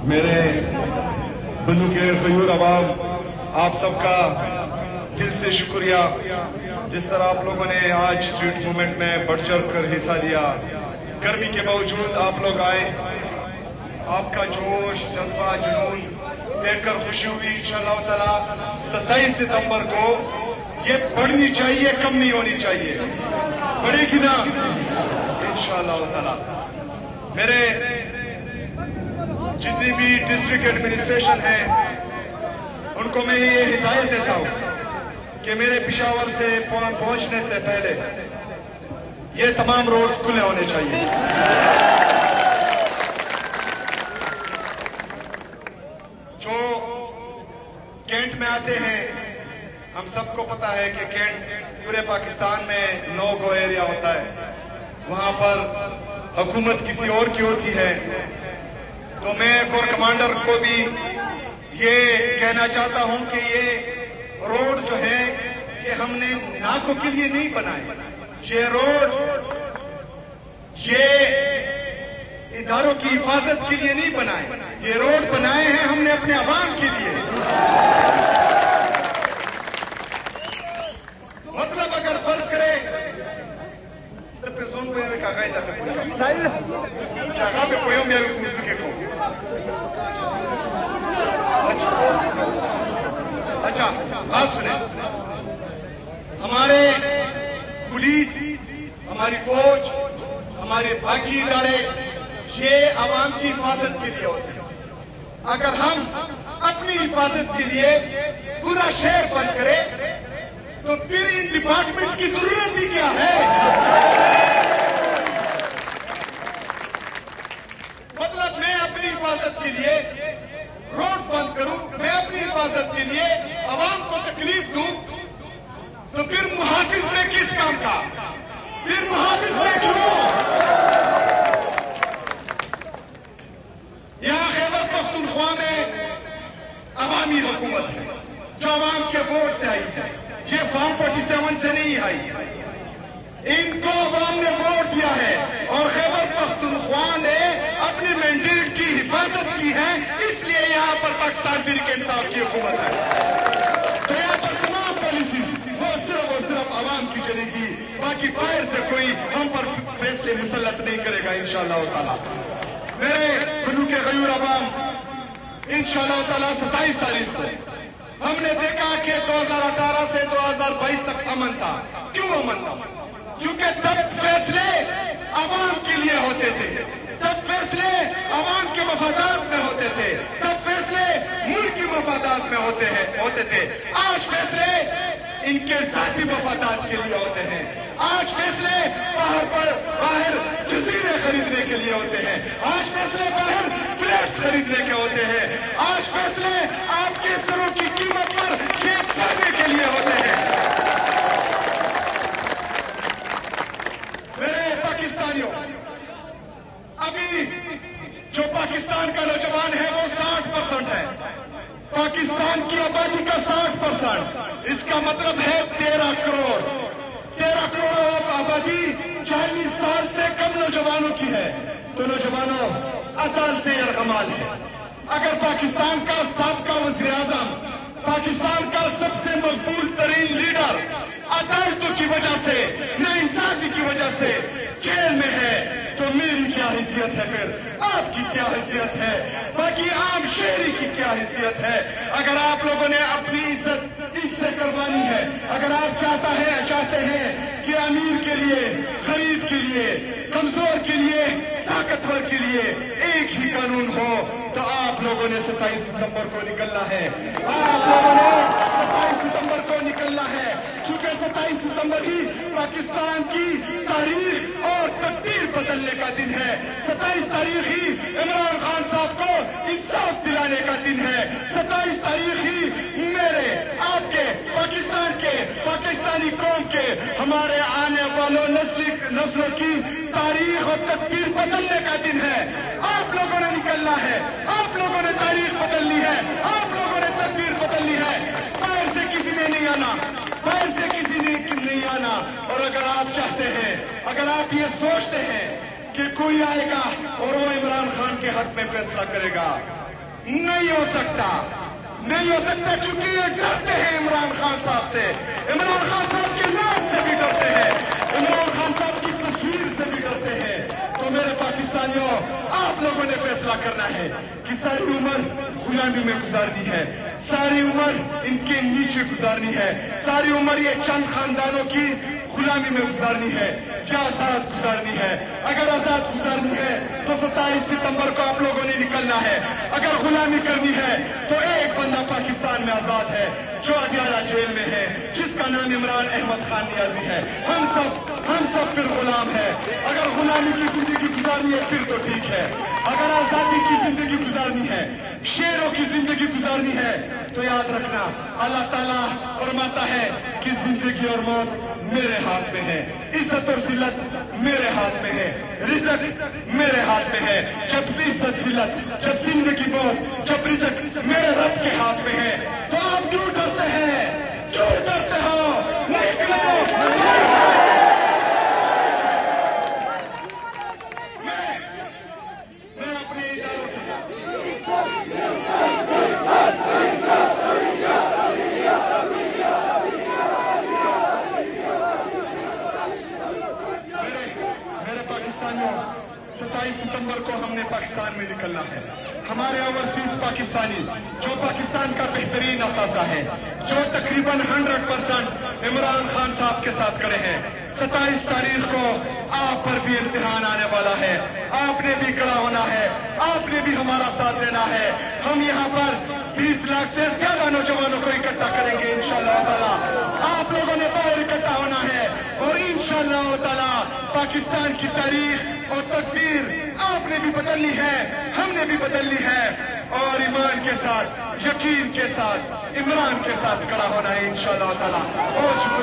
میرے بنو کے غیور عوام، آپ سب کا دل سے شکریہ، جس طرح آپ لوگوں نے آج اسٹریٹ موومنٹ میں بڑھ چڑھ کر حصہ لیا۔ گرمی کے باوجود آپ لوگ آئے، آپ کا جوش، جذبہ، جنون دیکھ کر خوشی ہوئی۔ انشاءاللہ تعالیٰ 27 ستمبر کو یہ بڑھنی چاہیے، کم نہیں ہونی چاہیے، بڑھے گی نا انشاءاللہ تعالیٰ۔ میرے جتنی بھی ڈسٹرکٹ ایڈمنسٹریشن ہیں ان کو میں یہ ہدایت دیتا ہوں کہ میرے پشاور سے پہنچنے سے پہلے یہ تمام روڈز کھلے ہونے چاہیے۔ جو کینٹ میں آتے ہیں، ہم سب کو پتا ہے کہ کینٹ پورے پاکستان میں نو گو ایریا ہوتا ہے، وہاں پر حکومت کسی اور کی ہوتی ہے۔ تو میں کور کمانڈر کو بھی یہ کہنا چاہتا ہوں کہ یہ روڈ جو ہے یہ ہم نے ناکوں کے لیے نہیں بنائے، یہ روڈ یہ اداروں کی حفاظت کے لیے نہیں بنائے، یہ روڈ بنائے ہیں ہم نے اپنے عوام کے لیے۔ مطلب اگر فرض کرے تو پیسون کو یہ کہا تھا جگہ پہ پویوں میں اردو کے کو اچھا بات سنیں، ہمارے پولیس، ہماری فوج، ہمارے باقی ادارے یہ عوام کی حفاظت کے لیے ہوتے ہیں۔ اگر ہم اپنی حفاظت کے لیے پورا شہر بند کریں تو پھر ان ڈپارٹمنٹس کی ضرورت بھی کیا ہے؟ مطلب میں اپنی حفاظت کے لیے روڈز بند کروں، میں اپنی حفاظت کے لیے عوام کو تکلیف دوں، تو پھر محافظ میں کس کام کا؟ پھر محافظ میں کیوں؟ یہاں خیبر پختونخوا میں عوامی حکومت ہے جو عوام کے ووٹ سے آئی ہے، یہ فارم 47 سے نہیں آئی، ان کو عوام نے ووٹ دیا ہے اور خیبر پختونخوا نے اپنے مینڈیٹ کی حفاظت کی ہے، اس لیے یہاں پر پاکستان تحریک انصاف کی حکومت ہے۔ تو یہاں پر تمام پالیسیز وہ صرف عوام کی چلے گی، باقی باہر سے کوئی ہم پر فیصلے مسلط نہیں کرے گا انشاءاللہ تعالیٰ۔ میرے بنو کے غیور عوام، انشاءاللہ تعالیٰ 27 تاریخ کو ہم نے دیکھا کہ 2018 سے 2022 تک امن تھا۔ کیوں امن تھا؟ کیونکہ تب فیصلے عوام کے لیے ہوتے تھے، تب فیصلے عوام کے مفادات میں ہوتے تھے، تب فیصلے ملک کی مفادات میں ہوتے تھے۔ آج فیصلے ان کے ذاتی مفادات کے لیے ہوتے ہیں، آج فیصلے باہر جزیرے خریدنے کے لیے ہوتے ہیں، آج فیصلے باہر فلیٹس خریدنے کے ہوتے ہیں، آج فیصلے آپ کے سروں کی قیمت پر چیک کرنے کے لیے ہوتے ہیں۔ میرے پاکستانیوں، ابھی جو پاکستان کا نوجوان ہے وہ 60% ہے، پاکستان کی آبادی کا 60%، اس کا مطلب ہے 13 کروڑ آبادی 40 سال سے کم نوجوانوں کی ہے۔ تو نوجوانوں، عدالت ارغمال ہے۔ اگر پاکستان کا سابقہ وزیر اعظم، پاکستان کا سب سے مقبول ترین لیڈر عدالتوں کی وجہ سے، ناانصافی کی وجہ سے جیل میں ہے، تو میری کیا حیثیت ہے، پھر آپ کی کیا حیثیت ہے، باقی عام شہری کی کیا حیثیت ہے؟ اگر آپ لوگوں نے اپنی عزت ان سے کروانی ہے، اگر آپ چاہتے ہیں کہ امیر کے لیے، غریب کے لیے، کمزور کے لیے، طاقتور کے لیے ایک ہی قانون ہو، تو آپ لوگوں نے 27 ستمبر کو نکلنا ہے، آپ لوگوں نے 27 ستمبر کو نکلنا ہے، کیونکہ 27 ستمبر ہی پاکستان کی تاریخ اور تقدیر بدلنے کا دن ہے۔ 27 تاریخ ہی عمران خان صاحب کو انصاف دلانے کا دن ہے۔ 27 تاریخ ہی میرے، آپ کے، پاکستان کے، پاکستانی قوم کے، ہمارے آنے والوں نسلوں کی تاریخ اور تقدیر بدلنے کا دن ہے۔ آپ لوگوں نے نکلنا ہے، آپ لوگوں نے تاریخ بدلنی ہے، آپ لوگوں نے تقدیر بدلنی ہے، باہر سے کسی نے نہیں آنا، باہر سے کسی نے نہیں آنا۔ اور اگر آپ چاہتے ہیں، اگر آپ یہ سوچتے ہیں کہ کوئی آئے گا اور وہ عمران خان کے حق میں فیصلہ کرے گا، نہیں ہو سکتا، نہیں ہو سکتا، کیونکہ یہ ڈرتے ہیں عمران خان صاحب سے، عمران خان صاحب کے نام سے بھی ڈرتے ہیں، عمران خان صاحب کی تصویر سے بھی ڈرتے ہیں۔ تو میرے پاکستانیوں، آپ لوگوں نے فیصلہ کرنا ہے کہ ساری عمر غلامی میں گزارنی ہے، ساری عمر ان کے نیچے گزارنی ہے، ساری عمر یہ چند خاندانوں کی غلامی میں گزارنی ہے یا آزاد گزارنی ہے۔ اگر آزاد گزارنی ہے تو 27 ستمبر کو آپ لوگوں نے نکلنا ہے، اگر غلامی کرنی ہے تو ایک بندہ پاکستان میں آزاد ہے جو اڈیالہ جیل میں ہے، جس کا نام عمران احمد خان نیازی ہے۔ ہم سب پھر غلام ہے۔ اگر غلامی کی زندگی گزارنی ہے پھر تو ٹھیک ہے، اگر آزادی کی زندگی گزارنی ہے، شیروں کی زندگی گزارنی ہے تو یاد رکھنا اللہ تعالیٰ فرماتا ہے کہ زندگی اور موت میرے ہاتھ میں ہے، عزت اور ذلت میرے ہاتھ میں ہے، رزق میرے ہاتھ میں ہے۔ جب عزت ذلت، جب زندگی موت، جب رزق میرے رب کے ہاتھ میں ہے تو آپ کیوں ڈرتے ہیں؟ کیوں ڈرتے ہو؟ نکلو میں اپنے اداروں میرے پاکستانیوں، 27 ستمبر کو ہم نے پاکستان میں نکلنا ہے۔ ہمارے اوورسیز پاکستانی جو پاکستان کا بہترین اثاثہ ہے، جو تقریباً 100% عمران خان صاحب کے ساتھ کھڑے ہیں، 27 تاریخ کو آپ پر بھی امتحان آنے والا ہے، آپ نے بھی کھڑا ہونا ہے، آپ نے بھی ہمارا ساتھ دینا ہے۔ ہم یہاں پر 20 لاکھ سے زیادہ نوجوانوں کو اکٹھا کریں گے انشاءاللہ تعالیٰ۔ آپ لوگوں نے باہر اکٹھا ہونا ہے اور انشاءاللہ تعالیٰ پاکستان کی تاریخ اور تقدیر آپ نے بھی بدلنی ہے، ہم نے بھی بدلنی ہے، اور ایمان کے ساتھ، یقین کے ساتھ، عمران کے ساتھ کھڑا ہونا ہے انشاءاللہ تعالیٰ۔ بہت شکریہ۔